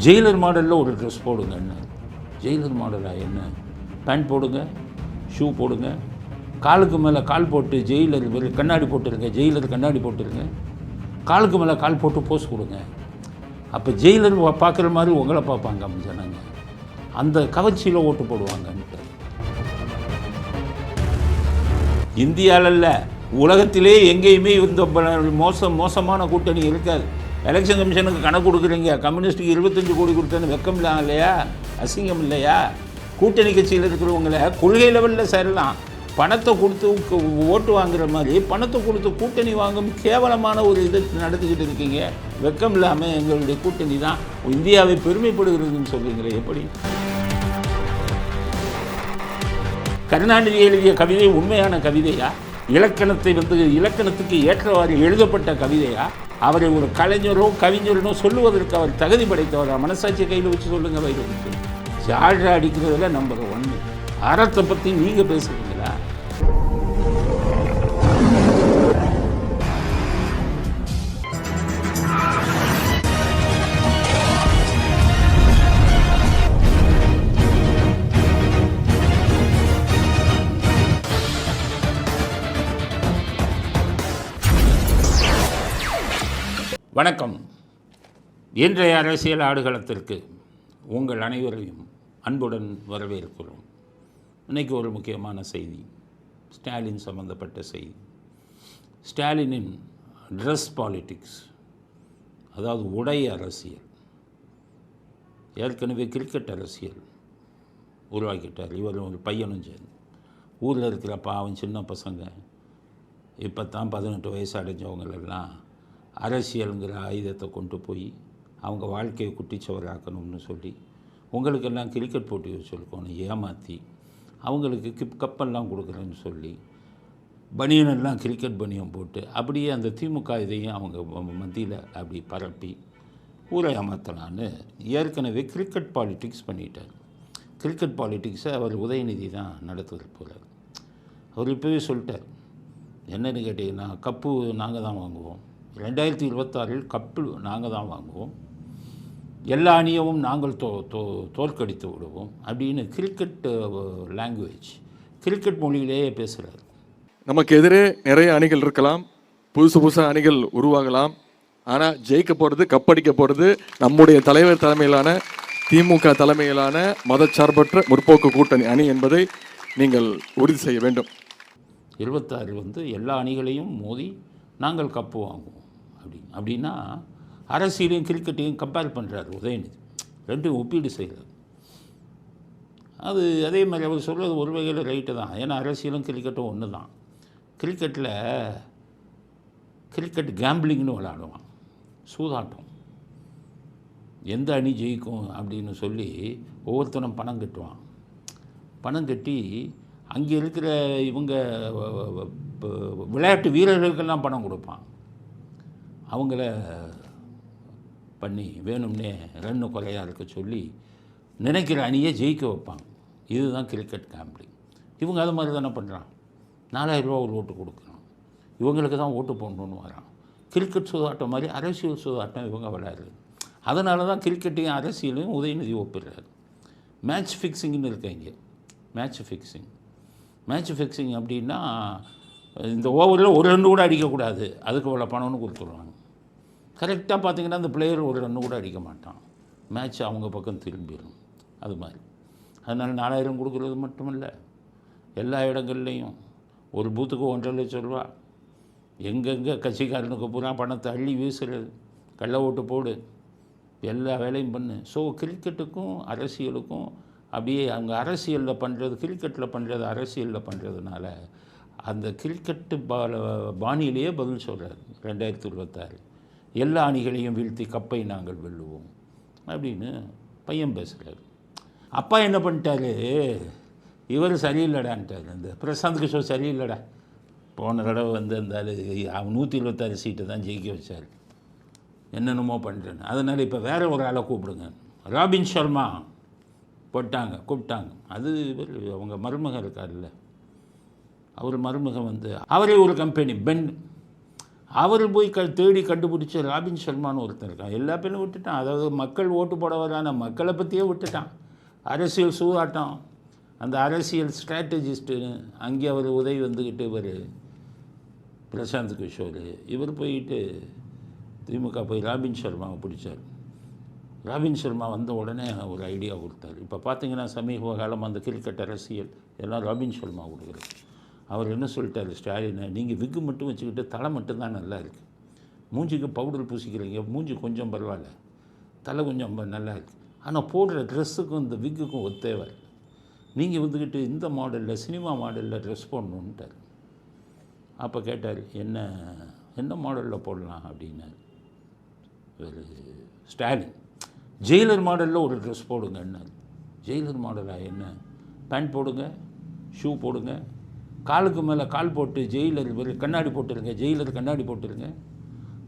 Jailer மாடலில் ஒரு dress போடுங்கன்னு. ஜெயிலர் மாடலாக என்ன? பேண்ட் போடுங்க, ஷூ போடுங்க, காலுக்கு மேலே கால் போட்டு ஜெயிலர் கண்ணாடி போட்டுருங்க, ஜெயிலர் கண்ணாடி போட்டுருங்க, காலுக்கு மேலே கால் போட்டு போஸ் கொடுங்க. அப்போ ஜெயிலர் பார்க்குற மாதிரி உங்களை பார்ப்பாங்க ஜனங்க, அந்த கவர்ச்சியில் ஓட்டு போடுவாங்கன்ட்டு. இந்தியாவில் உலகத்திலே எங்கேயுமே இந்த மோசமான கூட்டணி இருக்காது. எலெக்ஷன் கமிஷனுக்கு கணக்கு கொடுக்குறீங்க, கம்யூனிஸ்ட்டுக்கு 25 கோடி கொடுத்தேன்னு வெக்கம் இல்லை இல்லையா? அசிங்கம் இல்லையா? கூட்டணி கட்சியில் இருக்கிறவங்கள கொள்கை லெவலில் சேரலாம், பணத்தை கொடுத்து ஓட்டு வாங்குற மாதிரி பணத்தை கொடுத்து கூட்டணி வாங்கும் கேவலமான ஒரு இதை நடத்திக்கிட்டு இருக்கீங்க. வெக்கம் இல்லாமல் எங்களுடைய கூட்டணி தான் இந்தியாவை பெருமைப்படுகிறதுன்னு சொல்லுங்களே, எப்படி? கருணாநிதி எழுதிய கவிதை உண்மையான கவிதையா? இலக்கணத்துக்கு ஏற்றவாறு எழுதப்பட்ட கவிதையா? அவரை ஒரு கலைஞரோ கவிஞரோ சொல்லுவதற்கு அவர் தகுதி படைத்தவரா? மனசாட்சியை கையில் வச்சு சொல்லுங்க. வைரமுத்து ஜால்ரா அடிக்கிறதுல நம்பர் 1. அறத்தை பற்றி நீங்கள் பேசுகிறீங்களா? வணக்கம். இன்றைய அரசியல் ஆடுகளத்திற்கு உங்கள் அனைவரையும் அன்புடன் வரவேற்கிறோம். இன்றைக்கி ஒரு முக்கியமான செய்தி, ஸ்டாலின் சம்பந்தப்பட்ட செய்தி. ஸ்டாலினின் ட்ரெஸ் பாலிட்டிக்ஸ், அதாவது உடை அரசியல். ஏற்கனவே கிரிக்கெட் அரசியல் உருவாக்கிட்டார் இவரும் ஒரு பையனும் சேர்ந்து. ஊரில் இருக்கிற பாவம் சின்ன பசங்க, இப்போ தான் 18 வயசு அடைஞ்சவங்களெல்லாம் அரசியலுங்கிற ஆயுதத்தை கொண்டு போய் அவங்க வாழ்க்கையை குட்டிச்சவராக்கணும்னு சொல்லி உங்களுக்கெல்லாம் கிரிக்கெட் போட்டி வச்சுருக்கோன்னு ஏமாற்றி அவங்களுக்கு கப்பெல்லாம் கொடுக்குறேன்னு சொல்லி பனியனெல்லாம் கிரிக்கெட் பனியன் போட்டு அப்படியே அந்த திமுக இதையும் அவங்க மத்தியில் அப்படி பரப்பி ஊரை ஏமாற்றலான்னு ஏற்கனவே கிரிக்கெட் பாலிட்டிக்ஸ் பண்ணிட்டார். கிரிக்கெட் பாலிட்டிக்ஸை அவர் உதயநிதி தான் நடத்துவது போகிறார். அவர் இப்போவே சொல்லிட்டார், என்னென்னு கேட்டிங்கன்னா, கப்பு நாங்கள் தான் வாங்குவோம், 2026 கப்பு நாங்கள் தான் வாங்குவோம், எல்லா அணியவும் நாங்கள் தோற்கடித்து விடுவோம் அப்படின்னு கிரிக்கெட் லாங்குவேஜ், கிரிக்கெட் மொழியிலேயே பேசுகிறார். நமக்கு எதிரே நிறைய அணிகள் இருக்கலாம், புதுசாக அணிகள் உருவாகலாம். ஆனால் ஜெயிக்க போகிறது, கப்படிக்க போகிறது நம்முடைய தலைவர் தலைமையிலான திமுக தலைமையிலான மதச்சார்பற்ற முற்போக்கு கூட்டணி அணி என்பதை நீங்கள் உறுதி செய்ய வேண்டும். 26 எல்லா அணிகளையும் மோதி நாங்கள் கப்பு வாங்குவோம் அப்படின்னா அரசியலையும் கிரிக்கெட்டையும் கம்பேர் பண்ணுறாரு உதயநிதி, ரெண்டும் ஒப்பீடு செய்கிறார். அது அதே மாதிரி அவர் சொல்கிறது ஒரு வகையில் ரைட்டு தான். ஏன்னா அரசியலும் கிரிக்கெட்டும் ஒன்று தான். கிரிக்கெட் கேம்பிளிங்னு விளையாடுவான், சூதாட்டம். எந்த அணி ஜெயிக்கும் அப்படின்னு சொல்லி ஒவ்வொருத்தரும் பணம் கட்டுவான். பணம் கட்டி அங்கே இருக்கிற இவங்க விளையாட்டு வீரர்களுக்கெல்லாம் பணம் கொடுப்பான். அவங்கள பண்ணி வேணும்னே ரன்னு குறையாக இருக்க சொல்லி நினைக்கிற அணியை ஜெயிக்க வைப்பாங்க. இதுதான் கிரிக்கெட் கேம்பிளிங். இவங்க அது மாதிரி தானே பண்ணுறான். 4000 ரூபா ஒரு ஓட்டு கொடுக்குறான், இவங்களுக்கு தான் ஓட்டு போடணுன்னு வரான். கிரிக்கெட் சூதாட்டம் மாதிரி அரசியல் சூதாட்டம் இவங்க விளையாடுறது. அதனால தான் கிரிக்கெட்டையும் அரசியலையும் உதயநிதி ஒப்பிடுறாரு. மேட்ச் ஃபிக்ஸிங்னு இருக்காங்க. மேட்ச் ஃபிக்ஸிங் அப்படின்னா, இந்த ஓவரில் ஒரு ரன்னு கூட அடிக்கக்கூடாது, அதுக்கு இவ்வளோ பணம்னு கொடுத்துருவாங்க. கரெக்டாக பார்த்தீங்கன்னா அந்த பிளேயர் ஒரு ரன்னு கூட அடிக்க மாட்டான், மேட்ச் அவங்க பக்கம் திரும்பிடும். அது மாதிரி அதனால் 4000 கொடுக்குறது மட்டும் இல்லை, எல்லா இடங்கள்லேயும் ஒரு பூத்துக்கு 1.5 லட்சம் ரூபா, எங்கெங்கே கட்சிக்காரனுக்கு பூரா பணத்தை அள்ளி வீசுறது, கள்ள ஓட்டு போடு, எல்லா வேலையும் பண்ணு. ஸோ கிரிக்கெட்டுக்கும் அரசியலுக்கும் அப்படியே அவங்க அரசியலில் பண்ணுறது, கிரிக்கெட்டில் பண்ணுறது அரசியலில் பண்ணுறதுனால அந்த கிரிக்கெட்டு பாணியிலேயே பதில் சொல்கிறார். 2026 எல்லா அணிகளையும் வீழ்த்தி கப்பை நாங்கள் வெல்லுவோம் அப்படின்னு பையன் பேசுகிறார். அப்பா என்ன பண்ணிட்டாரு, இவர் சரியில்லைடான்ட்டார். அந்த பிரசாந்த் கிஷோர் சரியில்லைடா, போன தடவை அந்த 126 சீட்டை தான் ஜெயிக்க வச்சார், என்னென்னமோ பண்ணுறேன்னு. அதனால் இப்போ வேறு ஒரு ஆளை கூப்பிடுங்க. ராபின் சர்மா கூப்பிட்டாங்க. அது அவங்க மருமகன் இருக்கார்ல, அவர் மருமகன் அவரே ஒரு கம்பெனி பென், அவர் போய் தேடி கண்டுபிடிச்ச ராபின் சர்மான்னு ஒருத்தர் இருக்கான். எல்லா பேரும் விட்டுட்டான். அதாவது மக்கள் ஓட்டு போட வரான மக்களை பற்றியே விட்டுட்டான். அரசியல் சூதாட்டம், அந்த அரசியல் ஸ்ட்ராட்டஜிஸ்ட்டுன்னு அங்கே அவர் உதவி வந்துக்கிட்டு இவர் பிரசாந்த் கிஷோர் இவர் போயிட்டு திமுக போய் ராபின் சர்மாவை பிடிச்சார். ராபின் சர்மா வந்த உடனே ஒரு ஐடியா கொடுத்தார். இப்போ பார்த்தீங்கன்னா சமீப காலம் அந்த கிரிக்கெட் அரசியல் எல்லாம் ராபின் சர்மா கொடுக்குறது. அவர் என்ன சொல்லிட்டார் ஸ்டாலினை, நீங்கள் விக்கு மட்டும் வச்சுக்கிட்டு தலை மட்டும்தான் நல்லா இருக்குது, மூஞ்சிக்கு பவுடர் பூசிக்கிறீங்க, மூஞ்சி கொஞ்சம் பரவாயில்ல, தலை கொஞ்சம் நல்லா இருக்குது, ஆனால் போடுற ட்ரெஸ்ஸுக்கும் இந்த விக்குக்கும் ஒத்தேவை, நீங்கள் வந்துக்கிட்டு இந்த மாடலில் சினிமா மாடலில் ட்ரெஸ் போடணுன்ட்டார். அப்போ கேட்டார் என்ன மாடலில் போடலாம் அப்படின்னாரு ஒரு ஸ்டாலின். ஜெயிலர் மாடலில் ஒரு ட்ரெஸ் போடுங்கன்னாரு. ஜெயிலர் மாடலாக என்ன, பேண்ட் போடுங்க, ஷூ போடுங்க, காலுக்கு மேலே கால் போட்டு ஜெயிலர் கண்ணாடி போட்டுருங்க, ஜெயிலர் கண்ணாடி போட்டுருங்க,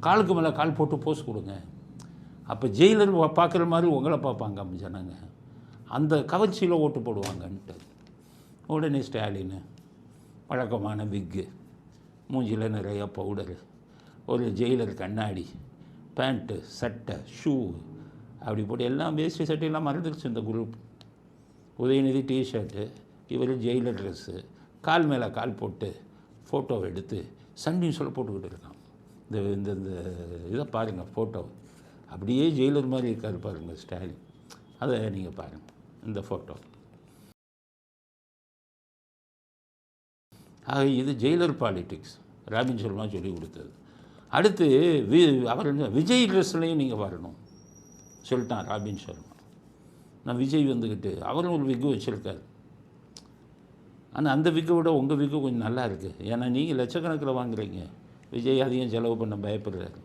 காலுக்கு மேலே கால் போட்டு போஸ் கொடுங்க. அப்போ ஜெயிலர் பார்க்குற மாதிரி உங்களை பார்ப்பாங்க ஜனங்க, அந்த கவர்ச்சியில் ஓட்டு போடுவாங்கன்ட்டு. உடனே ஸ்டாலின் வழக்கமான விக்கு, மூஞ்சியில் நிறையா பவுடரு, ஒரு ஜெயிலர் கண்ணாடி, பேண்ட்டு சட்டை ஷூ அப்படி போட்டு எல்லாம் வேஷ்டி சட்டையெல்லாம் மறந்துடுச்சு இந்த குரூப். உதயநிதி டிஷர்ட்டு, இவர் ஜெயிலர் ட்ரெஸ்ஸு, கால் மேலே கால் போட்டு ஃபோட்டோவை எடுத்து சன் நியூஸில் போட்டுக்கிட்டு இருக்கான். இந்த இந்த இந்த இதை பாருங்கள் ஃபோட்டோ, அப்படியே ஜெயிலர் மாதிரி இருக்கார் பாருங்கள் ஸ்டாலின். அதை நீங்கள் பாருங்கள் இந்த ஃபோட்டோ. ஆக இது ஜெயிலர் பாலிட்டிக்ஸ் ராபின் சர்மா சொல்லி கொடுத்தது. அடுத்து அவர் விஜய் ட்ரெஸ்லையும் நீங்கள் வரணும் சொல்லிட்டான் ராபின் சர்மா. நான் விஜய் வந்துக்கிட்டு அவரும் ஒரு விக்கு வச்சுருக்காரு. ஆனால் அந்த விக்கை விட உங்கள் விக்கு கொஞ்சம் நல்லா இருக்குது. ஏன்னா நீங்கள் லட்சக்கணக்கில் வாங்குறீங்க, விஜய் அதிகம் செலவு பண்ண பயப்படுறாரு.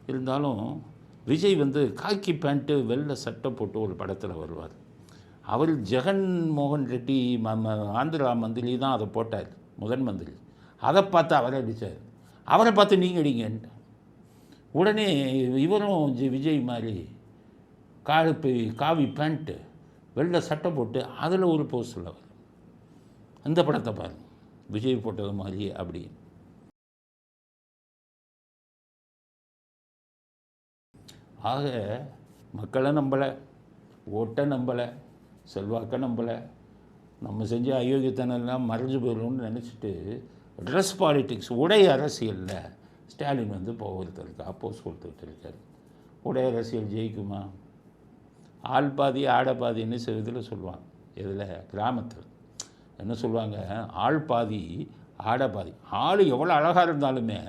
இருந்தாலும் விஜய் காக்கி பேண்ட்டு வெள்ளை சட்டை போட்டு ஒரு படத்தில் வருவார். அவர் ஜெகன்மோகன் ரெட்டி ஆந்திரா மந்திரி தான் அதை போட்டார், முதன் மந்திரி. அதை பார்த்து அவரை அடித்தார், அவரை பார்த்து நீங்கள் அடிங்கன்ட்டு. உடனே இவரும் விஜய் மாதிரி காவி பேண்ட்டு வெள்ளை சட்டை போட்டு அதில் ஒரு போஸ்டில் வரும். அந்த படத்தை பாருங்க, விஜய் போட்டது மாதிரி அப்படி. ஆக மக்களை நம்பலை, ஓட்டை நம்பலை, செல்வாக்கை நம்பலை, நம்ம செஞ்ச அயோக்கியத்தனெல்லாம் மறைஞ்சு போயிடணும்னு நினச்சிட்டு ட்ரெஸ் பாலிட்டிக்ஸ் உடை அரசியலில் ஸ்டாலின் ஒருத்தருக்கு அப்போஸ் கொடுத்துக்கிட்டு இருக்கார். உடை அரசியல் ஜெயிக்குமா? ஆள் பாதி ஆடை பாதின்னு சில இதில் சொல்லுவாங்க. இதில் கிராமத்தில் என்ன சொல்லுவாங்க, ஆள் பாதி ஆடை பாதி. ஆள் எவ்வளோ அழகாக இருந்தாலுமே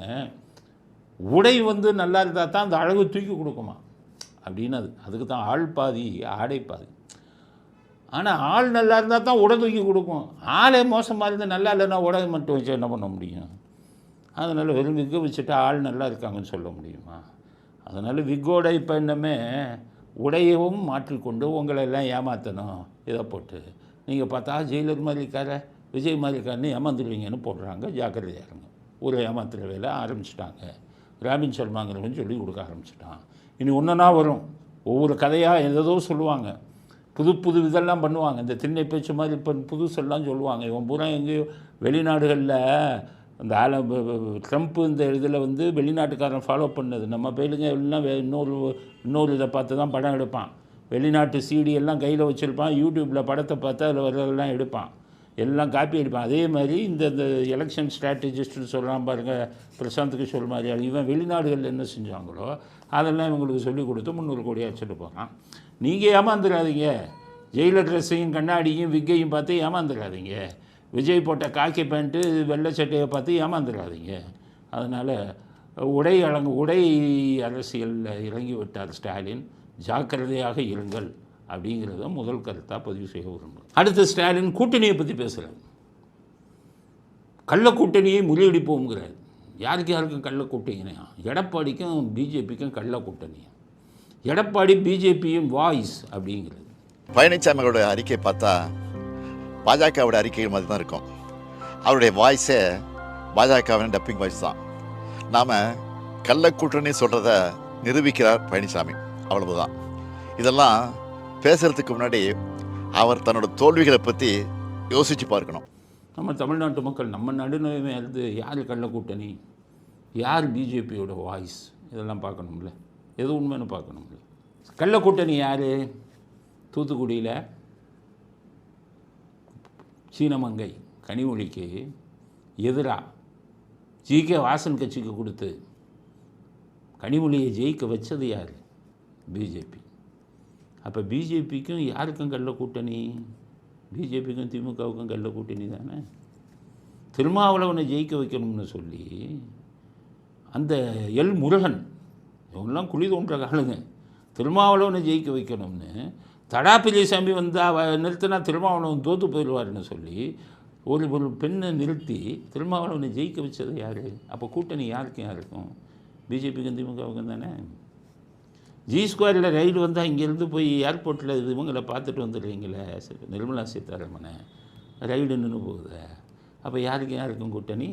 உடை நல்லா இருந்தால் தான் அந்த அழகு தூக்கி கொடுக்குமா அப்படின்னு. அதுக்கு தான் ஆள் பாதி ஆடை பாதி. ஆனால் ஆள் நல்லா இருந்தால் தான் உடை தூக்கி கொடுக்கும். ஆளே மோசமாக இருந்தால் நல்லா இல்லைன்னா உடை மட்டும் வச்சு என்ன பண்ண முடியும்? அதனால் வெறும் விக்கை வச்சுட்டு ஆள் நல்லா இருக்காங்கன்னு சொல்ல முடியுமா? அதனால் விக்கோட இப்போ என்னமே உடையவும் மாற்றிக்கொண்டு உங்களை எல்லாம் ஏமாற்றணும். இதை போட்டு நீங்கள் பார்த்தா ஜெயிலர் மாதிரி இருக்கார, விஜய் மாதிரி இருக்காருன்னு ஏமாந்துடுவீங்கன்னு போடுறாங்க. ஜாக்கிரதையாக இருங்க. ஒரு ஏமாத்துற வேலை ஆரம்பிச்சிட்டாங்க. ராபின் சர்மாங்கிறவன் சொல்லி கொடுக்க ஆரம்பிச்சிட்டான். இனி ஒன்றுனா வரும், ஒவ்வொரு கதையாக ஏதோ சொல்லுவாங்க, புது இதெல்லாம் பண்ணுவாங்க. இந்த திண்ணை பேச்சு மாதிரி இப்போ புதுசெல்லாம் சொல்லுவாங்க. இவன் பூரா எங்கேயோ வெளிநாடுகளில் அந்த ட்ரம்ப்பு இந்த இதில் வெளிநாட்டுக்காரன் ஃபாலோ பண்ணது. நம்ம பயிலுங்க எல்லாம் இன்னொரு இதை பார்த்து தான் படம் எடுப்பான். வெளிநாட்டு சிடி எல்லாம் கையில் வச்சுருப்பான். யூடியூப்பில் படத்தை பார்த்து அதில் வரதெல்லாம் எடுப்பான், எல்லாம் காப்பி அடிப்பான். அதே மாதிரி இந்த எலெக்ஷன் ஸ்ட்ராட்டஜிஸ்ட்னு சொல்கிறான் பாருங்கள், பிரசாந்த் கிஷோர் மாதிரி. இவன் வெளிநாடுகளில் என்ன செஞ்சாங்களோ அதெல்லாம் இவங்களுக்கு சொல்லிக் கொடுத்து 300 கோடி அடிச்சுட்டு போகிறான். நீங்கள் ஏமாந்துடாதீங்க. ஜெயிலர் ட்ரெஸ்ஸையும் கண்ணாடியும் விக்கையும் பார்த்து ஏமாந்துடாதீங்க. விஜய் போட்ட காக்கி பேண்ட்டு வெள்ளை சட்டையை பார்த்து ஏமாந்துடாதீங்க. அதனால் உடை அரசியலில் இறங்கி விட்டார் ஸ்டாலின். ஜாக்கிரதையாக இருங்கள் அப்படிங்கிறத முதல் கருத்தாக பதிவு செய்ய விரும்புகிறேன். அடுத்து ஸ்டாலின் கூட்டணியை பற்றி பேசுகிறார். கள்ள கூட்டணியை முறியடிப்போங்கிறார். யாருக்கும் கள்ள கூட்டணியா? எடப்பாடிக்கும் பிஜேபிக்கும் கள்ள கூட்டணி. எடப்பாடி பிஜேபியும் வாய்ஸ் அப்படிங்கிறது. பழனிசாமியோட அறிக்கையை பார்த்தா பாஜகவோட அறிக்கைகள் மாதிரி தான் இருக்கும். அவருடைய வாய்ஸே பாஜகவின் டப்பிங் வாய்ஸ் தான். நாம் கள்ள கூட்டணி சொல்கிறத நிரூபிக்கிறார் பழனிசாமி, அவ்வளவுதான். இதெல்லாம் பேசுகிறதுக்கு முன்னாடி அவர் தன்னோட தோல்விகளை பற்றி யோசித்து பார்க்கணும். நம்ம தமிழ்நாட்டு மக்கள் நம்ம நடுநிலைமை யார் கள்ள கூட்டணி? யார் பிஜேபியோட வாய்ஸ், இதெல்லாம் பார்க்கணும்ல, எது உண்மைன்னு பார்க்கணும்ல. கள்ள கூட்டணி யார்? தூத்துக்குடியில் சீனமங்கை கனிமொழிக்கு எதிராக ஜி.கே. வாசன் கட்சிக்கு கொடுத்து கனிமொழியை ஜெயிக்க வச்சது யார்? பிஜேபி. அப்போ பிஜேபிக்கும் யாருக்கும் கள்ள கூட்டணி? பிஜேபிக்கும் திமுகவுக்கும் கள்ள கூட்டணி தானே. திருமாவளவனை ஜெயிக்க வைக்கணும்னு சொல்லி அந்த எல் முருகன் இவங்கெல்லாம் குழி தோன்ற காலுங்க, திருமாவளவனை ஜெயிக்க வைக்கணும்னு தடா பெரியசாமி வந்தால் நிறுத்தினா திருமாவளவன் தோற்று போயிடுவார்னு சொல்லி ஒரு பெண்ணை நிறுத்தி திருமாவளவனை ஜெயிக்க வச்சது யார்? அப்போ கூட்டணி யாருக்கும் பிஜேபிக்கும் திமுகவுக்கும் தானே. G2 ரைடு வந்தால் இங்கேருந்து போய் ஏர்போர்ட்டில் இது இவங்களை பார்த்துட்டு வந்துடுறீங்களே நிர்மலா சீதாராமனை, ரைடு நின்று போகுது. அப்போ யாருக்கும் கூட்டணி?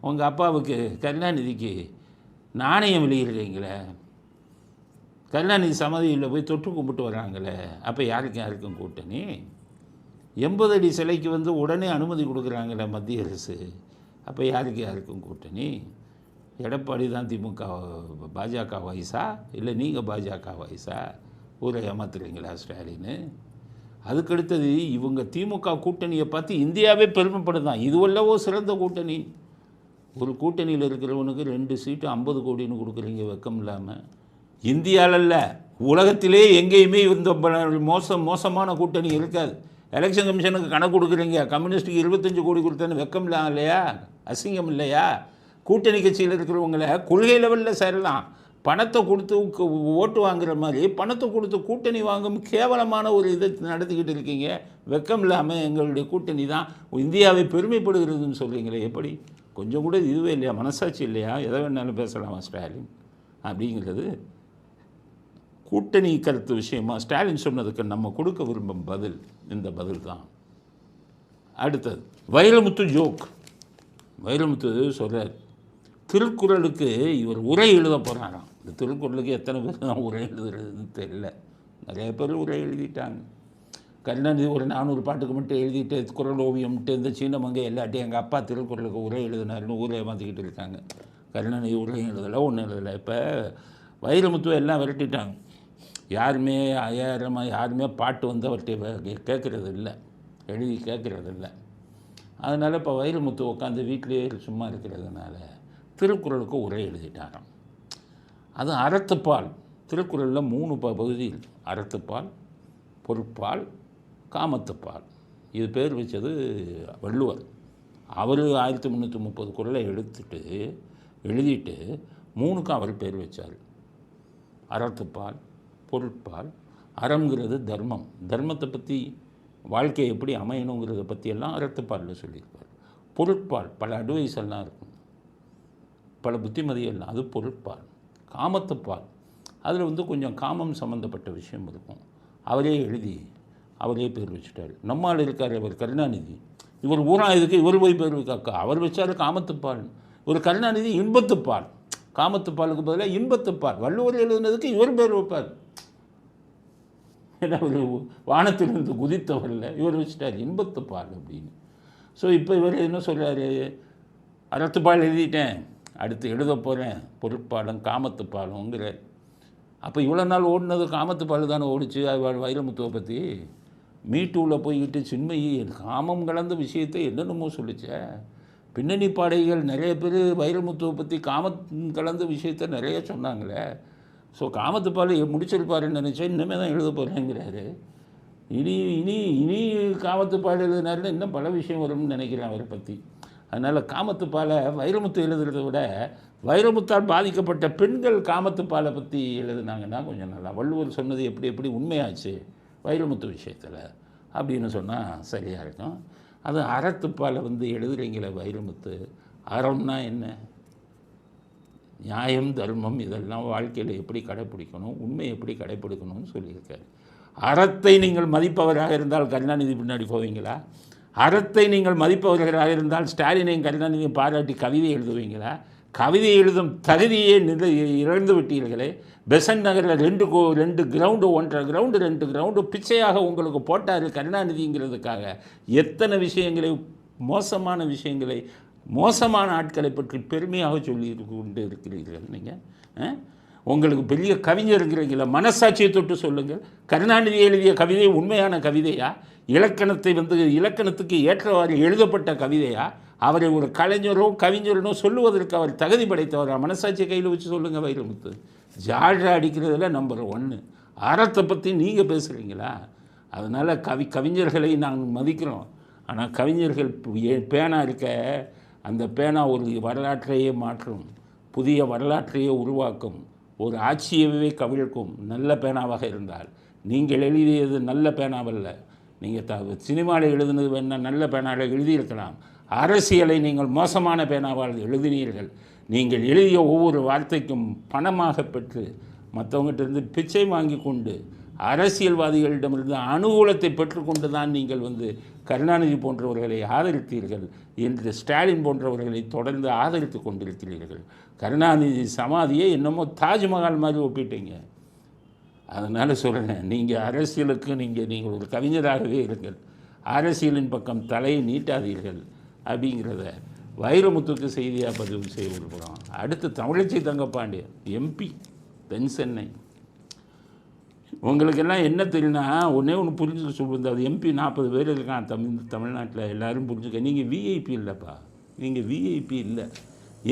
உங்கள் அப்பாவுக்கு கருணாநிதிக்கு நாணயம் வெளியிடுறீங்களே, கருணாநிதி சமாதியில் போய் தொட்டு கும்பிட்டு வராங்களே, அப்போ யாருக்கும் கூட்டணி? 80 அடி சிலைக்கு உடனே அனுமதி கொடுக்குறாங்களே மத்திய அரசு, அப்போ யாருக்கும் கூட்டணி? எடப்பாடி தான் திமுக பாஜக வாய்ஸா, இல்லை நீங்கள் பாஜக வாய்ஸா? ஊரை ஏமாத்துறீங்களா ஸ்டாலின்? அதுக்கடுத்தது இவங்க திமுக கூட்டணியை பார்த்து இந்தியாவே பெருமைப்படுதான். இதுவல்லவோ சிறந்த கூட்டணி. ஒரு கூட்டணியில் இருக்கிறவனுக்கு 2 சீட்டு 50 கோடின்னு கொடுக்குறீங்க வெக்கம் இல்லாமல். இந்தியாவில் உலகத்திலே எங்கேயுமே இந்த மோசமான கூட்டணி இருக்காது. எலெக்ஷன் கமிஷனுக்கு கணக்கு கொடுக்குறீங்க, கம்யூனிஸ்ட்டுக்கு 25 கோடி கொடுத்தேன்னு வெக்கம் இல்லாமல் இல்லையா? அசிங்கம் இல்லையா? கூட்டணி கட்சியில் இருக்கிறவங்கள கொள்கை லெவலில் சேரலாம், பணத்தை கொடுத்து ஓட்டு வாங்குற மாதிரி பணத்தை கொடுத்து கூட்டணி வாங்கும் கேவலமான ஒரு இதை நடத்திக்கிட்டு இருக்கீங்க. வெக்கம் இல்லாமல் எங்களுடைய கூட்டணி தான் இந்தியாவை பெருமைப்படுகிறதுன்னு சொல்கிறீங்களே, எப்படி? கொஞ்சம் கூட இதுவே இல்லையா? மனசாட்சி இல்லையா? எதை வேணாலும் பேசலாமா ஸ்டாலின்? அப்படிங்கிறது கூட்டணி கருத்து விஷயமா ஸ்டாலின் சொன்னதுக்கு நம்ம கொடுக்க விரும்பும் பதில் இந்த பதில் தான். அடுத்தது வைரமுத்து ஜோக். வைரமுத்து சொல்கிறார், திருக்குறளுக்கு இவர் உரை எழுத போகிறாராம். இந்த திருக்குறளுக்கு எத்தனை பேர் தான் உரை எழுதுறதுன்னு தெரியல, நிறைய பேர் உரை எழுதிட்டாங்க. கருணாநிதி ஒரு 400 பாட்டுக்கு மட்டும் எழுதிட்டு குறள் ஓவியம்ட்டு இந்த சீனமங்கை எல்லாட்டையும் எங்கள் அப்பா திருக்குறளுக்கு உரை எழுதினாருன்னு ஊரை ஏமாற்றிக்கிட்டு இருக்காங்க. கருணாநிதி உரை எழுதலை, ஒன்றும் எழுதலை. இப்போ வைரமுத்துவை எல்லாம் விரட்டிட்டாங்க. யாருமே யாருமே பாட்டு அவர்கிட்ட கேட்குறது இல்லை, எழுதி கேட்குறது இல்லை. அதனால் இப்போ வைரமுத்து உட்காந்து வீட்டிலேயே சும்மா இருக்கிறதுனால திருக்குறளுக்கு உரை எழுதிட்டாராம். அது அறத்துப்பால். திருக்குறளில் 3 பகுதி: அறத்துப்பால், பொருட்பால், காமத்துப்பால். இது பேர் வச்சது வள்ளுவர். அவர் 1330 குறளை எழுதிட்டு 3க்கும் அவர் பேர் வச்சார். அறத்துப்பால், பொருட்பால். அறம்ங்கிறது தர்மம், தர்மத்தை பற்றி வாழ்க்கையை எப்படி அமையணுங்கிறத பற்றியெல்லாம் அறத்துப்பாலில் சொல்லியிருப்பார். பொருட்பால் பல அட்வைஸ் எல்லாம் இருக்கும், பல புத்திமதியெல்லாம், அது பொருட்பால். காமத்துப்பால் அதில் கொஞ்சம் காமம் சம்மந்தப்பட்ட விஷயம் இருக்கும். அவரே பேர் வச்சுட்டார். நம்மால் இருக்கார் அவர் கருணாநிதி, இவர் ஊரா இதுக்கு இவர் போய் பேர் வைக்காக்கா, அவர் வச்சார் காமத்துப்பால். ஒரு கருணாநிதி இன்பத்துப்பால், காமத்துப்பாலுக்கு பதிலாக இன்பத்துப்பால். வள்ளுவர் எழுதுனதுக்கு இவர் பேர் வைப்பார். ஏன்னா ஒரு வானத்திலிருந்து குதித்தவரில் இவர் வச்சுட்டார் இன்பத்துப்பால் அப்படின்னு. ஸோ இப்போ இவர் என்ன சொல்கிறாரு, அறத்துப்பால் எழுதிட்டேன், அடுத்து எழுத போகிறேன் பொருட்பாலும் காமத்துப்பாலுங்கிறார். அப்போ இவ்வளோ நாள் ஓடினது காமத்துப்பால் தானே ஓடிச்சு வைரமுத்துவை பற்றி. மீட்டூவில் போய்கிட்டு சின்மயி காமம் கலந்த விஷயத்தை என்னென்னமோ சொல்லிச்ச. பின்னணி பாடகிகள் நிறைய பேர் வைரமுத்துவை பற்றி காமம் கலந்த விஷயத்தை நிறைய சொன்னாங்களே. ஸோ காமத்துப்பால் முடிச்சிருப்பாருன்னு நினச்சேன், இன்னுமே தான் எழுத போகிறேங்கிறாரு. இனி காமத்துப்பால் எழுதினாருன்னு இன்னும் பல விஷயம் வரும்னு நினைக்கிறேன் அவரை பற்றி. அதனால் காமத்துப்பாலை வைரமுத்து எழுதுறதை விட வைரமுத்தால் பாதிக்கப்பட்ட பெண்கள் காமத்துப்பாலை பற்றி எழுதுனாங்கன்னா கொஞ்சம் நல்லா. வள்ளுவர் சொன்னது எப்படி உண்மையாச்சு வைரமுத்து விஷயத்தில் அப்படின்னு சொன்னால் சரியாக இருக்கும். அது அறத்துப்பாலை எழுதுறீங்களே வைரமுத்து. அறம்னா என்ன? நியாயம், தர்மம், இதெல்லாம் வாழ்க்கையில் எப்படி கடைப்பிடிக்கணும், உண்மை எப்படி கடைப்பிடிக்கணும்னு சொல்லியிருக்காரு. அறத்தை நீங்கள் மதிப்பவராக இருந்தால் கருணாநிதி பின்னாடி போவீங்களா? அறத்தை நீங்கள் மதிப்பவர்களாக இருந்தால் ஸ்டாலினையும் கருணாநிதியும் பாராட்டி கவிதை எழுதுவீங்களா? கவிதை எழுதும் தகுதியே இழந்து விட்டீர்களே. பெசன்ட் நகரில் 2 கிரவுண்டு 1.5 கிரவுண்டு 2 கிரவுண்டு பிச்சையாக உங்களுக்கு போட்டார் கருணாநிதிங்கிறதுக்காக. எத்தனை விஷயங்களை, மோசமான விஷயங்களை மோசமான ஆட்களை பற்றி பெருமையாக சொல்லி கொண்டு இருக்கிறீர்கள் நீங்கள். உங்களுக்கு பெரிய கவிஞர் இருக்கிறீங்களா? மனசாட்சியை தொட்டு சொல்லுங்கள். கருணாநிதி எழுதிய கவிதை உண்மையான கவிதையா? இலக்கணத்தை இலக்கணத்துக்கு ஏற்றவாறு எழுதப்பட்ட கவிதையா? அவரை ஒரு கலைஞரோ கவிஞரனோ சொல்லுவதற்கு அவர் தகுதி படைத்தவரா? மனசாட்சியை கையில் வச்சு சொல்லுங்கள் வைரமுத்து. ஜால்ரா அடிக்கிறதுல நம்பர் 1. அறத்தை பற்றி நீங்கள் பேசுகிறீங்களா? அதனால் கவிஞர்களை நாங்கள் மதிக்கிறோம். ஆனால் கவிஞர்கள் பேனா இருக்க, அந்த பேனா ஒரு வரலாற்றையே மாற்றும், புதிய வரலாற்றையே உருவாக்கும், ஒரு ஆட்சியவே கவிழ்க்கும் நல்ல பேனாவாக இருந்தால். நீங்கள் எழுதியது நல்ல பேனாவல்ல. நீங்கள் சினிமாவில் எழுதுனது வேணால் நல்ல பேனாவில் எழுதியிருக்கலாம். அரசியலை நீங்கள் மோசமான பேனாவால் எழுதினீர்கள். நீங்கள் எழுதிய ஒவ்வொரு வார்த்தைக்கும் பணமாக பெற்று மற்றவங்ககிட்ட பிச்சை வாங்கி கொண்டு அரசியல்வாதிகளிடமிருந்து அனுகூலத்தை பெற்றுக்கொண்டு தான் நீங்கள் கருணாநிதி போன்றவர்களை ஆதரித்தீர்கள். என்று ஸ்டாலின் போன்றவர்களை தொடர்ந்து ஆதரித்து கொண்டிருக்கிறீர்கள். கருணாநிதி சமாதியை என்னமோ தாஜ்மஹால் மாதிரி ஒப்பிட்டீங்க. அதனால் சொல்கிறேன், நீங்கள் அரசியலுக்கு நீங்கள் ஒரு கவிஞராகவே இருங்கள். அரசியலின் பக்கம் தலையை நீட்டாதீர்கள் அப்படிங்கிறத வைரமுத்துக்கு செய்தியாக பதிவு செய்ய விரும்புகிறோம். அடுத்து தமிழச்சி தங்கப்பாண்டியன் எம்பி தென் சென்னை. உங்களுக்கெல்லாம் என்ன தெரியும்னா, ஒன்றே ஒன்று புரிஞ்சுக்க சொல்லுது. அது எம்பி 40 பேர் இருக்கான் தமிழ்நாட்டில். எல்லோரும் புரிஞ்சுக்க. நீங்கள் விஐபி இல்லைப்பா. நீங்கள் விஐபி இல்லை.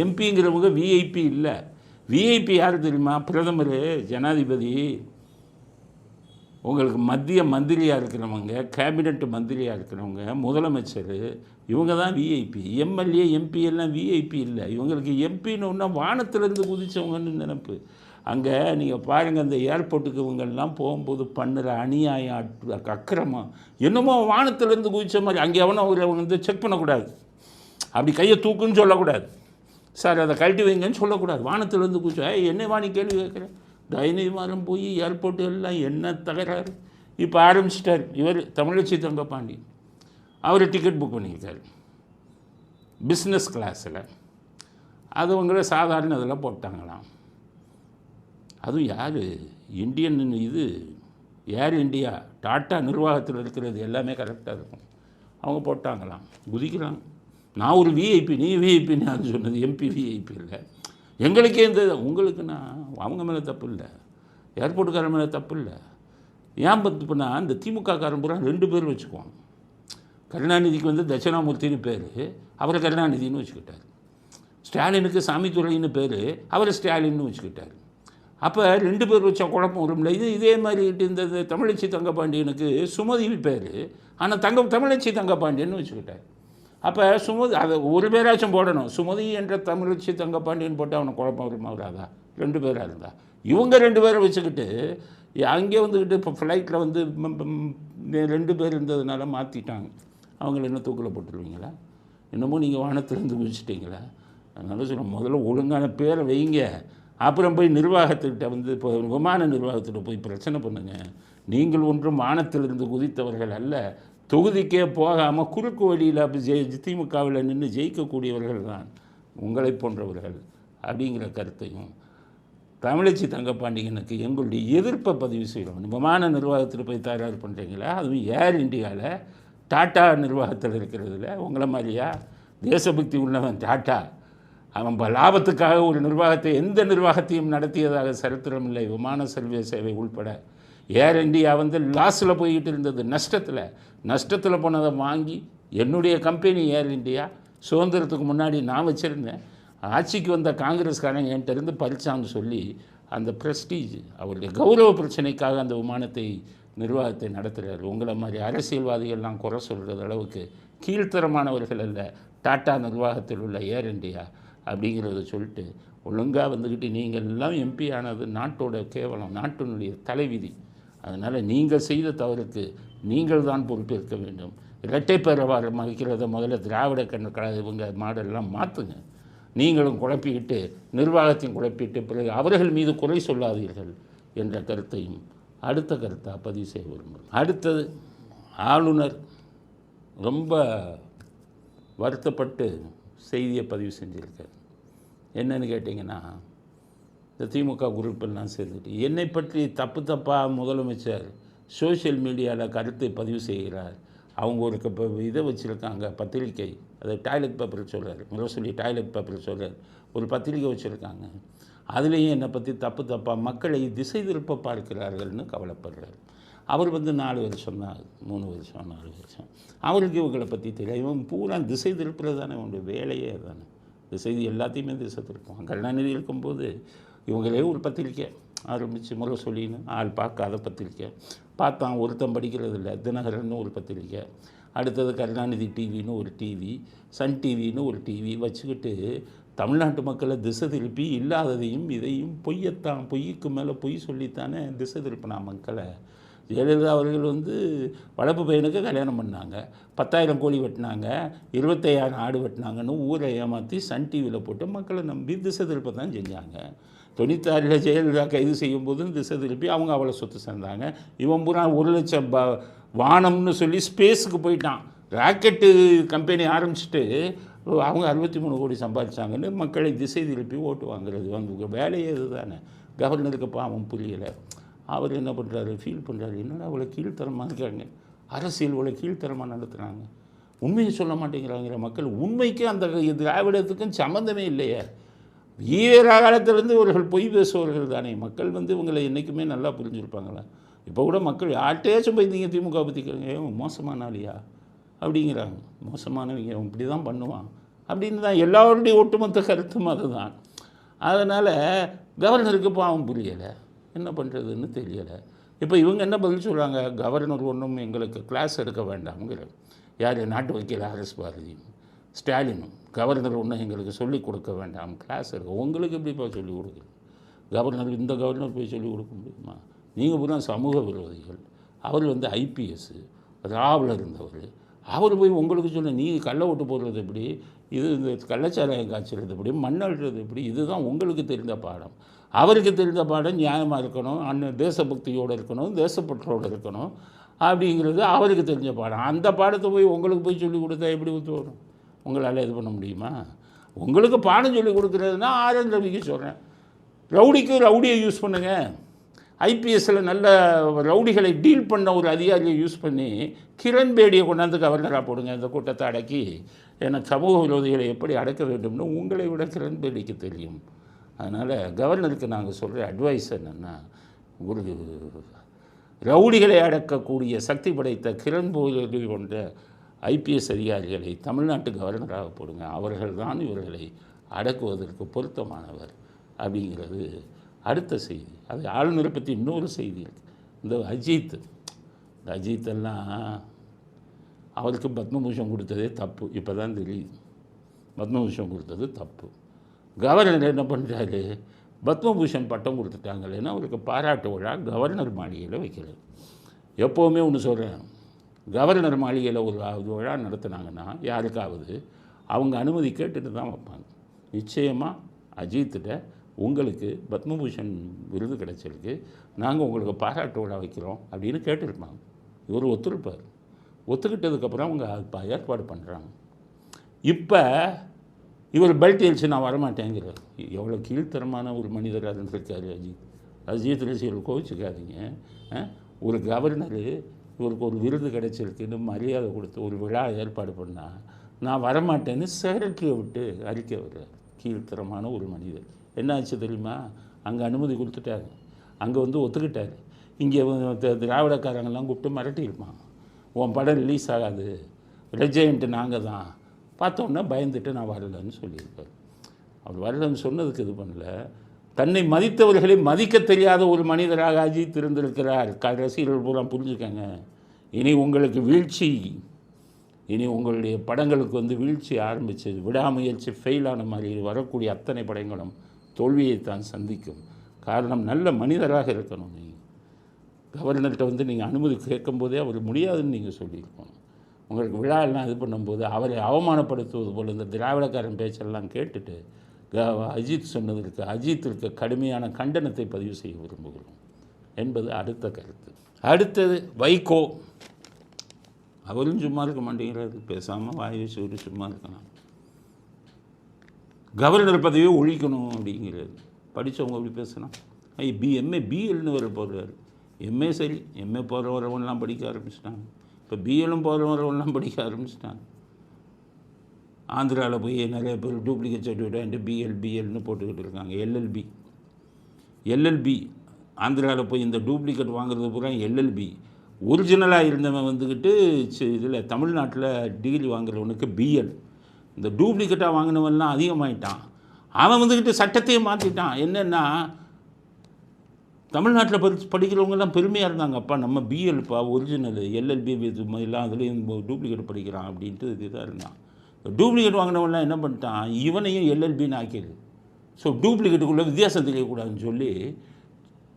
எம்பிங்கிறவங்க விஐபி இல்லை. விஐபி யார் தெரியுமா? பிரதமர், ஜனாதிபதி, உங்களுக்கு மத்திய மந்திரியாக இருக்கிறவங்க, கேபினெட் மந்திரியாக இருக்கிறவங்க, முதலமைச்சர், இவங்க தான் விஐபி. எம்எல்ஏ எம்பி எல்லாம் விஐபி இல்லை. இவங்களுக்கு எம்பின்னு ஒன்றா வானத்திலேருந்து குதித்தவங்கன்னு நினைப்பு. அங்கே நீங்கள் பாருங்கள், அந்த ஏர்போர்ட்டுக்கு இவங்கெல்லாம் போகும்போது பண்ணுற அநியாயம், அக்கிரமம், என்னமோ வானத்திலேருந்து குதித்த மாதிரி. அங்கே எவனோ அவங்க செக் பண்ணக்கூடாது. அப்படி கையை தூக்குன்னு சொல்லக்கூடாது. சார் அதை கழட்டி வைங்கன்னு சொல்லக்கூடாது. வானத்திலேருந்து குதிச்சா என்ன வாணி கேள்வி கேட்குறேன். தைரியமாரம் போய் ஏர்போர்ட்டு எல்லாம் என்ன தகராறு. இப்போ ஆரம்பிச்சிட்டார் இவர் தமிழச்சி தங்கப்பாண்டி. அவர் டிக்கெட் புக் பண்ணியிருக்காரு பிஸ்னஸ் கிளாஸில். அது அவங்கள சாதாரண இதெல்லாம் போட்டாங்களாம். அதுவும் யார்? இந்தியன் ஏர் இண்டியா டாட்டா நிர்வாகத்தில் இருக்கிறது எல்லாமே கரெக்டாக இருக்கும். அவங்க போட்டாங்களாம், குதிக்கிறாங்க. நான் ஒரு விஐபி, நீ விஐபின்னு அது சொன்னது. எம்பி விஐபி இல்லை. எங்களுக்கே உங்களுக்குன்னா அவங்க மேலே தப்பு இல்லை, ஏர்போர்ட்டுக்காரன் மேலே தப்பு இல்லை. ஏன் தப்புனா, இந்த திமுக காரன் பூரா 2 பேர் வச்சுக்குவாங்க. கருணாநிதிக்கு தட்சிணாமூர்த்தின்னு பேர், அவரை கருணாநிதினு வச்சுக்கிட்டார். ஸ்டாலினுக்கு சாமித்துறைன்னு பேர், அவரை ஸ்டாலின்னு வச்சுக்கிட்டார். அப்போ 2 பேர் வச்சா குழப்பம் வரும்ல. இதே மாதிரி இந்த தமிழச்சி தங்கப்பாண்டியனுக்கு சுமதி பேர், ஆனால் தமிழச்சி தங்கப்பாண்டியன்னு வச்சுக்கிட்டார். அப்போ சுமதி அதை ஒரு பேராச்சும் போடணும். சுமதி என்ற தமிழச்சி தங்கப்பாண்டியன் போட்டு அவனை குழப்பம் வருமா வராதா? 2 பேராக இருந்தா. இவங்க 2 பேரை வச்சுக்கிட்டு அங்கே இப்போ ஃப்ளைட்டில் 2 பேர் இருந்ததுனால மாற்றிட்டாங்க. அவங்கள என்ன தூக்கில் போட்டுருவீங்களா? என்னமோ நீங்கள் வானத்திலேருந்து குதிச்சிட்டிங்களா? அதனால சொல்ல, முதல்ல ஒழுங்கான பேரை வைங்க. அப்புறம் போய் நிர்வாகத்துக்கிட்ட இப்போ விமான நிர்வாகத்திட்ட போய் பிரச்சனை பண்ணுங்கள். நீங்கள் ஒன்றும் வானத்திலிருந்து குதித்தவர்கள் அல்ல. தொகுதிக்கே போகாமல் குறுக்கு வழியில் திமுகவில் நின்று ஜெயிக்கக்கூடியவர்கள் தான் உங்களை போன்றவர்கள் அப்படிங்கிற கருத்தையும் தமிழச்சி தங்கப்பாண்டியனுக்கு எங்களுடைய எதிர்ப்பை பதிவு செய்கிறோம். விமான நிர்வாகத்தில் போய் தயார் பண்ணுறீங்களா? அதுவும் ஏர் இண்டியாவில் டாட்டா நிர்வாகத்தில் இருக்கிறதுல உங்களை மாதிரியா தேசபக்தி உள்ளவன் டாட்டா? அவன் லாபத்துக்காக ஒரு நிர்வாகத்தை, எந்த நிர்வாகத்தையும் நடத்தியதாக சரித்திரம் இல்லை. விமான சேவை உள்பட ஏர் இண்டியா லாஸில் போய்கிட்டு இருந்தது, நஷ்டத்தில் போனதை வாங்கி என்னுடைய கம்பெனி ஏர் இண்டியா சுதந்திரத்துக்கு முன்னாடி நான் வச்சுருந்தேன். ஆட்சிக்கு வந்த காங்கிரஸ்காரன் என்கிட்ட இருந்து பறிச்சான்னு சொல்லி அந்த ப்ரெஸ்டீஜ், அவருடைய கௌரவ பிரச்சனைக்காக அந்த விமானத்தை நிர்வாகத்தை நடத்துகிறார். உங்களை மாதிரி அரசியல்வாதிகள்லாம் குறை சொல்கிறது அளவுக்கு கீழ்த்தரமானவர்கள் அல்ல டாட்டா நிர்வாகத்தில் உள்ள ஏர் இண்டியா அப்படிங்கிறத சொல்லிட்டு ஒழுங்காக நீங்கள் எல்லாம் எம்பி ஆனது நாட்டோட கேவலம், நாட்டினுடைய தலைவிதி. அதனால் நீங்கள் செய்த தவறுக்கு நீங்கள் தான் பொறுப்பேற்க வேண்டும். இரட்டை பேரவாரம் வைக்கிறத முதல்ல திராவிட இவங்க மாடல்லாம் மாற்றுங்க. நீங்களும் குழப்பிக்கிட்டு நிர்வாகத்தையும் குழப்பிட்டு பிறகு அவர்கள் மீது குறை சொல்லாதீர்கள் என்ற கருத்தையும் அடுத்த கருத்தாக பதிவு செய்ய விரும்புகிறேன். அடுத்தது, ஆளுநர் ரொம்ப வருத்தப்பட்டு செய்தியை பதிவு செஞ்சுருக்கார். என்னன்னு கேட்டிங்கன்னா, இந்த திமுக குரூப்பெல்லாம் சேர்ந்துட்டு என்னை பற்றி தப்பாக முதலமைச்சர் சோஷியல் மீடியாவில் கருத்தை பதிவு செய்கிறார். அவங்க ஒரு இதை வச்சுருக்காங்க, பத்திரிக்கை, அதை டாய்லெட் பேப்பர் சொல்கிறார், முரசொலி டாய்லெட் பேப்பர் சொல்கிறார். ஒரு பத்திரிக்கை வச்சுருக்காங்க, அதுலேயும் என்னை பற்றி தப்பாக மக்களை திசை திருப்ப பார்க்கிறார்கள்னு கவலைப்படுறார். அவர் 4 வருஷம் தான், 3 வருஷம் 4 வருஷம், அவருக்கு இவங்களை பற்றி தெரியும். இவன் பூரா திசை திருப்புறது தானே உங்களுடைய வேலையே தானே. திசை எல்லாத்தையுமே திசை திருப்போம். கருணாநிதி இருக்கும்போது இவங்களே ஒரு பத்திரிக்கை ஆரம்பித்து முரசொலின்னு ஆள் பார்க்காத பத்திரிக்கை பார்த்தான், ஒருத்தன் படிக்கிறது இல்லை. தினகரன்னு ஒரு பத்திரிக்கை, அடுத்தது கருணாநிதி டிவின்னு ஒரு டிவி, சன் டிவின்னு ஒரு டிவி வச்சுக்கிட்டு தமிழ்நாட்டு மக்களை திசை திருப்பி இல்லாததையும் இதையும் பொய்க்கு மேலே பொய் சொல்லித்தானே திசை திருப்பினா மக்களை. ஜெயலலிதா அவர்கள் வளர்ப்பு பையனுக்கு கல்யாணம் பண்ணாங்க, 10,000 கோழி வெட்டினாங்க, 25,000 ஆடு வெட்டினாங்கன்னு ஊரை ஏமாற்றி சன் டிவியில் போட்டு மக்களை நம்பி திசை திருப்ப தான் செஞ்சாங்க. 96 ஜெயலலிதா கைது செய்யும் போதும் திசை திருப்பி அவங்க அவளை சொத்து சேர்ந்தாங்க. இவன் பூரா 1 லட்சம் வானம்னு சொல்லி ஸ்பேஸுக்கு போயிட்டான். ராக்கெட்டு கம்பெனி ஆரம்பிச்சுட்டு அவங்க 63 கோடி சம்பாதிச்சாங்கன்னு மக்களை திசை திருப்பி ஓட்டு வாங்குறது வேலையே இது தானே. கவர்னருக்கு பாவம் புரியலை. அவர் என்ன பண்ணுறாரு, ஃபீல் பண்ணுறாரு, என்னடா அவ்வளோ கீழ்த்தரமாக இருக்காங்க, அரசியல் இவ்வளோ கீழ்த்தரமாக நடத்துகிறாங்க, உண்மையை சொல்ல மாட்டேங்கிறாங்கிற மக்கள். உண்மைக்கும் அந்த திராவிடத்துக்கும் சம்மந்தமே இல்லையே. வீர காலத்திலேருந்து இவர்கள் பொய் பேசுபவர்கள் தானே. மக்கள் இவங்களை என்றைக்குமே நல்லா புரிஞ்சுருப்பாங்களா? இப்போ கூட மக்கள் யார்கிட்டயாச்சும் போய் நீங்கள் திமுக பற்றி கேளுங்க, மோசமான ஆளியா அப்படிங்கிறாங்க. மோசமானவங்க இப்படி தான் பண்ணுவான் அப்படின்னு தான் எல்லாருடைய ஒட்டுமொத்த கருத்தும் அதுதான். அதனால் கவர்னருக்கு பாவம் புரியலை, என்ன பண்ணுறதுன்னு தெரியலை. இப்போ இவங்க என்ன பதில் சொல்கிறாங்க, கவர்னர் ஒன்றும் எங்களுக்கு கிளாஸ் எடுக்க வேண்டாம்ங்கிற. யார், நாட்டு வக்கீல் ஆர்எஸ் பாரதியும் ஸ்டாலினும் கவர்னர் ஒன்றும் எங்களுக்கு சொல்லிக் கொடுக்க வேண்டாம், கிளாஸ் எடுக்க. உங்களுக்கு எப்படிப்பா சொல்லிக் கொடுக்குறது? கவர்னர் இந்த கவர்னர் போய் சொல்லிக் கொடுக்க முடியுமா? நீங்கள் பூரா சமூக விரோதிகள். அவர் IPS ராவில் இருந்தவர். அவர் போய் உங்களுக்கு சொல்ல, நீங்கள் கள்ள ஓட்டு போடுறது எப்படி, இது இந்த கள்ளச்சாராயம் காய்ச்சறது எப்படி, மண்ணல்றது எப்படி, இதுதான் உங்களுக்கு தெரிந்த பாடம். அவருக்கு தெரிந்த பாடம் நியாயமாக இருக்கணும், தேசபக்தியோடு இருக்கணும், தேசப்பற்றோடு இருக்கணும் அப்படிங்கிறது அவருக்கு தெரிஞ்ச பாடம். அந்த பாடத்தை போய் உங்களுக்கு போய் சொல்லிக் கொடுத்தா எப்படி ஒத்து வரும்? உங்களால் இது பண்ண முடியுமா? உங்களுக்கு பாடம் சொல்லிக் கொடுக்குறதுனா ஆர்என் ரவிக்கு சொல்கிறேன், ரவுடிக்கு ரவுடியை யூஸ் பண்ணுங்கள். IPSல நல்ல ரவுடிகளை டீல் பண்ண ஒரு அதிகாரியை யூஸ் பண்ணி கிரண் பேடியை கொண்டாந்து கவர்னராக போடுங்க. இந்த கூட்டத்தை அடக்கி, ஏன்னா சமூக விரோதிகளை எப்படி அடக்க வேண்டும்னு உங்களை விட கிரண் பேடிக்கு தெரியும். அதனால் கவர்னருக்கு நாங்கள் சொல்கிற அட்வைஸ் என்னென்னா, ஒரு ரவுடிகளை அடக்கக்கூடிய சக்தி படைத்த கிரண் பேடி போன்ற IPS அதிகாரிகளை தமிழ்நாட்டு கவர்னராக போடுங்க. அவர்கள் தான் இவர்களை அடக்குவதற்கு பொருத்தமானவர் அப்படிங்கிறது அடுத்த செய்தி. அது ஆளுநரை பற்றி இன்னொரு செய்தி இருக்குது. இந்த அஜித்தெல்லாம் அவருக்கு பத்மபூஷன் கொடுத்ததே தப்பு. இப்போ தான் தெரியுது பத்மபூஷன் கொடுத்தது தப்பு. கவர்னர் என்ன பண்ணுறாரு, பத்மபூஷன் பட்டம் கொடுத்துட்டாங்களேன்னா அவருக்கு பாராட்டு விழா கவர்னர் மாளிகையில் வைக்கிறார். எப்போவுமே ஒன்று சொல்கிறேன், கவர்னர் மாளிகையில் ஒரு விழா நடத்துனாங்கன்னா யாருக்காவது அவங்க அனுமதி கேட்டுட்டு தான் வைப்பாங்க. நிச்சயமாக அஜித்திட்ட உங்களுக்கு பத்மபூஷன் விருது கிடைச்சிருக்கு, நாங்கள் உங்களுக்கு பாராட்டு விழா வைக்கிறோம் அப்படின்னு கேட்டிருப்பாங்க. இவர் ஒத்துருப்பார். ஒத்துக்கிட்டதுக்கப்புறம் அவங்க ஏற்பாடு பண்ணுறாங்க. இப்போ இவர் பெல்ட் எழுச்சி நான் வரமாட்டேங்கிறார். எவ்வளோ கீழ்த்தரமான ஒரு மனிதராக இருந்திருக்காரு அஜித் ரசிகர்கள் கோவிச்சுக்காதீங்க. ஒரு கவர்னரு இவருக்கு ஒரு விருது கிடைச்சிருக்குன்னு மரியாதை கொடுத்து ஒரு விழா ஏற்பாடு பண்ணால் நான் வரமாட்டேன்னு செக்ரட்டரியை விட்டு அறிக்கை வர்றார். கீழ்த்தரமான ஒரு மனிதர். என்ன ஆச்சு தெரியுமா, அங்கே அனுமதி கொடுத்துட்டாரு, அங்கே ஒத்துக்கிட்டார். இங்கே திராவிடக்காரங்கெல்லாம் கூப்பிட்டு மிரட்டியிருப்பான், உன் படம் ரிலீஸ் ஆகாது, ரெஜென்ட்டு நாங்கள் தான். பார்த்தோன்னே பயந்துட்டு நான் வரலன்னு சொல்லியிருப்பார். அவர் வரலன்னு சொன்னதுக்கு இது பண்ணல, தன்னை மதித்தவர்களை மதிக்க தெரியாத ஒரு மனிதராக அஜித் இருந்திருக்கிறார். ரசிகர்கள் பூரா புரிஞ்சுக்கங்க. இனி உங்களுக்கு வீழ்ச்சி, இனி உங்களுடைய படங்களுக்கு வீழ்ச்சி ஆரம்பிச்சது. விடாமுயற்சி ஃபெயிலான மாதிரி வரக்கூடிய அத்தனை படங்களும் தோல்வியைத்தான் சந்திக்கும். காரணம், நல்ல மனிதராக இருக்கணும். நீங்கள் கவர்னர்கிட்ட நீங்கள் அனுமதி கேட்கும்போதே அவர் முடியாதுன்னு நீங்கள் சொல்லியிருக்கணும். உங்களுக்கு விழாலாம் இது பண்ணும்போது அவரை அவமானப்படுத்துவது போல் இந்த திராவிடக்காரன் பேச்செல்லாம் கேட்டுட்டு அஜித்திற்கு கடுமையான கண்டனத்தை பதிவு செய்ய விரும்புகிறோம் என்பது அடுத்த கருத்து. அடுத்தது வைகோ. அவரும் சும்மா இருக்க மாட்டேங்கிறாரு, பேசாமல் வாயை சூடு சும்மா இருக்கலாம். கவர்னர் பதவியை ஒழிக்கணும் அப்படிங்கிறது. படித்தவங்க அப்படி பேசணும். எம்ஏ பிஎல்னு வர போகிறாரு. எம்ஏ சரி, எம்ஏ போகிற வரவன்லாம் படிக்க ஆரம்பிச்சிட்டாங்க. இப்போ பிஎலும் போகிற வரவன்லாம் படிக்க ஆரம்பிச்சிட்டாங்க. ஆந்திராவில் போய் நிறைய பேர் டூப்ளிகேட் சர்டிஃபிகேட் வாங்கிட்டு பிஎல்னு போட்டுக்கிட்டு இருக்காங்க. எல்எல்பி ஆந்திராவில் போய் இந்த டூப்ளிகேட் வாங்குறது பூரா எல்எல்பி. ஒரிஜினலாக இருந்தவன் வந்துக்கிட்டு இதில் தமிழ்நாட்டில் டிகிரி வாங்குறவனுக்கு பிஎல். இந்த டூப்ளிகேட்டாக வாங்கினவன்லாம் அதிகமாகிட்டான். அவன் வந்துக்கிட்டு சட்டத்தையே மாற்றிட்டான். என்னென்னா தமிழ்நாட்டில் படிக்கிறவங்கெல்லாம் பெருமையாக இருந்தாங்க, அப்பா நம்ம பிஎல்ப்பா ஒரிஜினல், எல்எல்பி எல்லாம் அதுலேயும் டூப்ளிகேட் படிக்கிறான் அப்படின்ட்டு இதுதான் இருந்தான். டூப்ளிகேட் வாங்கினவன்லாம் என்ன பண்ணிட்டான், இவனையும் எல்எல்பின்னு ஆக்கிடுது. ஸோ டூப்ளிகேட்டுக்குள்ளே வித்தியாசம் தெரியக்கூடாதுன்னு சொல்லி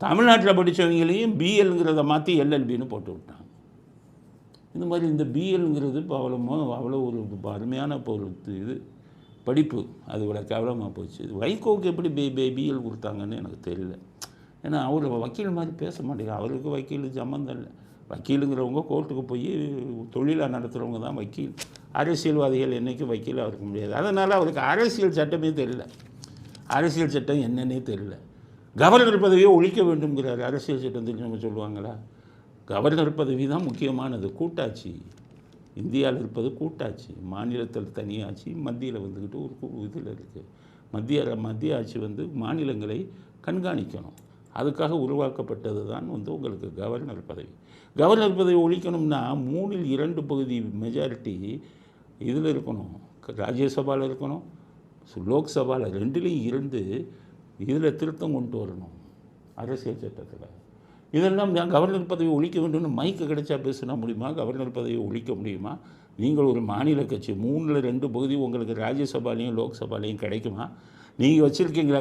தமிழ்நாட்டில் படித்தவங்களையும் பிஎல்ங்கிறத மாற்றி எல்எல்பின்னு போட்டு விட்டாங்க. இந்த மாதிரி இந்த பிஎல்ங்கிறது இப்போ அவ்வளோ ஒரு அருமையான இப்போ ஒரு இது படிப்பு, அது இவ்வளோ கேவலமாக போச்சு. வைகோவுக்கு எப்படி பிஎல் கொடுத்தாங்கன்னு எனக்கு தெரியல. ஏன்னா அவர் வக்கீல் மாதிரி பேச மாட்டேங்க. அவருக்கு வக்கீல் சம்மந்தம் இல்லை. வக்கீலுங்கிறவங்க கோர்ட்டுக்கு போய் தொழிலாக நடத்துகிறவங்க தான் வக்கீல். அரசியல்வாதிகள் என்றைக்கும் வக்கீலாக இருக்க முடியாது. அதனால் அவருக்கு அரசியல் சட்டமே தெரியல. அரசியல் சட்டம் என்னன்னே தெரியல. கவர்னர் பதவியை ஒழிக்க வேண்டும்ங்கிறார். அரசியல் சட்டம் தெரிஞ்சவங்க சொல்லுவாங்களா? கவர்னர் பதவி தான் முக்கியமானது. கூட்டாட்சி, இந்தியாவில் இருப்பது கூட்டாட்சி. மாநிலத்தில் தனியாட்சி, மத்தியில் வந்துக்கிட்டு ஒரு இதில் இருக்குது. மத்திய ஆட்சி மாநிலங்களை கண்காணிக்கணும். அதுக்காக உருவாக்கப்பட்டது தான் உங்களுக்கு கவர்னர் பதவி. கவர்னர் பதவி ஒழிக்கணும்னா 3/2 பகுதி மெஜாரிட்டி இதில் இருக்கணும், ராஜ்யசபாவில் இருக்கணும், லோக்சபாவில் 2லையும் இருந்து இதில் திருத்தம் கொண்டு வரணும் அரசியல் சட்டத்தில். இதெல்லாம் கவர்னர் பதவி ஒழிக்க வேண்டும்னு மைக்கு கிடைச்சா பேசினா முடியுமா? கவர்னர் பதவியை ஒழிக்க முடியுமா? நீங்கள் ஒரு மாநில கட்சி, 3/2 பகுதி உங்களுக்கு ராஜ்யசபாலையும் லோக்சபாலையும் கிடைக்குமா? நீங்கள் வச்சுருக்கீங்களா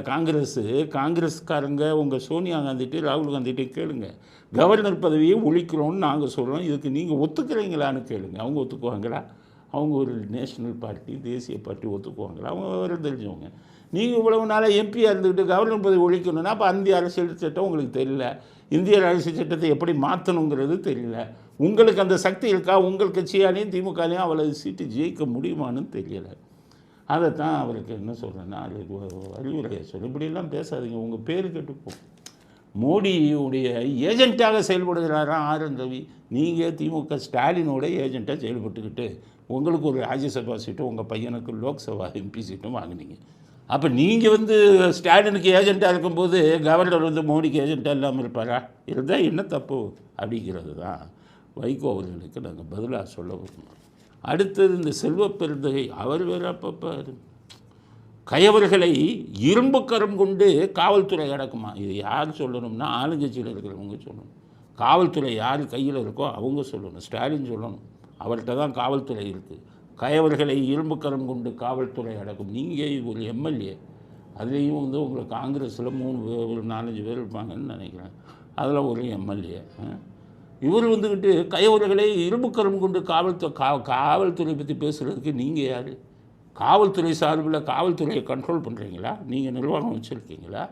காங்கிரஸ்காரங்க உங்கள் சோனியா காந்திட்டு ராகுல் காந்திகிட்டே கேளுங்க, கவர்னர் பதவியை ஒழிக்கிறோன்னு நாங்கள் சொல்கிறோம், இதுக்கு நீங்கள் ஒத்துக்கிறீங்களான்னு கேளுங்க. அவங்க ஒத்துக்குவாங்களா? அவங்க ஒரு நேஷ்னல் பார்ட்டி, தேசிய பார்ட்டி ஒத்துக்குவாங்களா? அவங்க விவரம் தெரிஞ்சவங்க. நீங்கள் இவ்வளவு நாளாக எம்பியாக இருந்துக்கிட்டு கவர்னர் பதவி ஒழிக்கணும்னா அப்போ இந்திய அரசியல் சட்டம் உங்களுக்கு தெரியல, இந்திய அரசியல் சட்டத்தை எப்படி மாற்றணுங்கிறது தெரியல. உங்களுக்கு அந்த சக்தி இருக்கா? உங்கள் கட்சியாலையும் திமுகலையும் அவ்வளவு சீட்டு ஜெயிக்க முடியுமான்னு தெரியலை. அதைத்தான் அவருக்கு என்ன சொல்கிறேன்னா, அது அறிவுரையை சொல்லி இப்படியெல்லாம் பேசாதீங்க, உங்கள் பேர் கெட்டுப்போம். மோடியுடைய ஏஜெண்ட்டாக செயல்படுகிறாராம் ஆர்.என். ரவி. நீங்கள் திமுக ஸ்டாலினோட ஏஜெண்ட்டாக செயல்பட்டுக்கிட்டு உங்களுக்கு ஒரு ராஜ்யசபா சீட்டும் உங்கள் பையனுக்கு லோக்சபா எம்பி சீட்டும் வாங்கினீங்க. அப்போ நீங்கள் ஸ்டாலினுக்கு ஏஜெண்ட்டாக இருக்கும்போது கவர்னர் மோடிக்கு ஏஜெண்ட்டாக இல்லாமல் இருப்பாரா? இருந்தால் என்ன தப்பு அப்படிங்கிறது தான் வைகோ அவர்களுக்கு நாங்கள் பதிலாக சொல்ல விரும்புகிறோம். அடுத்தது இந்த செல்வப்பெருந்தகை, அவர் வேறு அப்பப்போ கயவர்களை இரும்பு கரம் கொண்டு காவல்துறை அடக்குமா. இது யார் சொல்லணும்னா ஆளுங்கட்சியில் இருக்கிறவங்க சொல்லணும். காவல்துறை யார் கையில் இருக்கோ அவங்க சொல்லணும். ஸ்டாலின் சொல்லணும், அவர்கிட்ட தான் காவல்துறை இருக்குது. கயவர்களை இரும்பு கரம் கொண்டு காவல்துறை அடக்கும். நீங்கள் ஒரு எம்எல்ஏ, அதுலேயும் உங்களுக்கு காங்கிரஸில் 4-5 பேர் இருப்பாங்கன்னு நினைக்கிறேன், அதில் ஒரு எம்எல்ஏ. இவர் வந்துக்கிட்டு கயவர்களை இரும்பு கரம் கொண்டு காவல்துறை பற்றி பேசுகிறதுக்கு நீங்கள் யார்? காவல்துறை சார்பில் காவல்துறையை கண்ட்ரோல் பண்ணுறீங்களா? நீங்கள் நிர்வாகம் வச்சுருக்கீங்களா?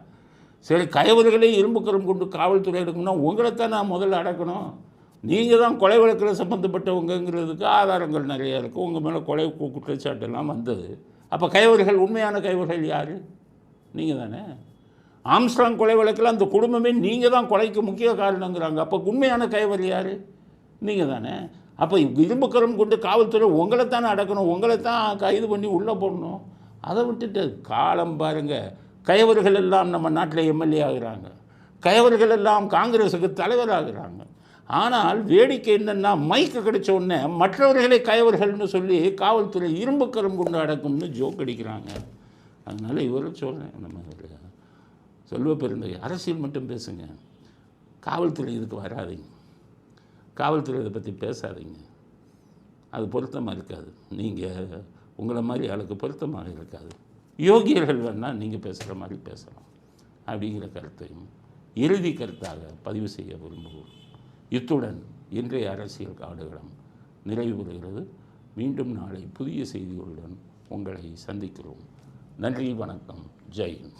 சரி, கயவர்களை இரும்பு கரம் கொண்டு காவல்துறை எடுக்கணும்னா உங்களைத்தான் நான் முதல்ல அடக்கணும். நீங்கள் தான் கொலை வழக்கில் சம்மந்தப்பட்டவங்கிறதுக்கு ஆதாரங்கள் நிறையா இருக்குது. உங்கள் மேலே கொலை குற்றச்சாட்டெல்லாம் வந்தது. அப்போ கயவர்கள், உண்மையான கயவர்கள் யார்? நீங்கள் தானே. ஆம்ஸ்ட்ராங் கொலை வழக்கில் அந்த குடும்பமே நீங்கள் தான் கொலைக்கு முக்கிய காரணங்கிறாங்க. அப்போ உண்மையான கயவர் யார்? நீங்கள் தானே. அப்போ இரும்பு கரம் கொண்டு காவல்துறை உங்களைத்தானே அடக்கணும், உங்களைத்தான் கைது பண்ணி உள்ளே போடணும். அதை விட்டுட்டு காலம் பாருங்கள், கயவர்கள் எல்லாம் நம்ம நாட்டில் எம்எல்ஏ ஆகிறாங்க, கயவர்கள் எல்லாம் காங்கிரஸுக்கு தலைவராகிறாங்க. ஆனால் வேடிக்கை என்னென்னா, மைக்கு கிடைச்ச உடனே மற்றவர்களை கயவர்கள்னு சொல்லி காவல்துறை இரும்பு கரம் கொண்டு அடக்கும்னு ஜோக் அடிக்கிறாங்க. அதனால் இவரும் சொல்கிறேன், நம்ம செல்வப்பெருந்தகை அரசியல் மட்டும் பேசுங்க, காவல்துறை இதுக்கு வராதிங்க, காவல்துறை இதை பற்றி பேசாதீங்க, அது பொருத்தமாக இருக்காது. நீங்கள் உங்களை மாதிரி ஆளுக்கு பொருத்தமாக இருக்காது. யோகியர்கள் வேணால் நீங்கள் பேசுகிற மாதிரி பேசலாம் அப்படிங்கிற கருத்தையும் இறுதி கருத்தாக பதிவு செய்ய விரும்புவோம். இத்துடன் இன்றைய அரசியல் காடுகளம் நிறைவு பெறுகிறது. மீண்டும் நாளை புதிய செய்திகளுடன் உங்களை சந்திக்கிறோம். நன்றி, வணக்கம், ஜெய் ஹிந்த்.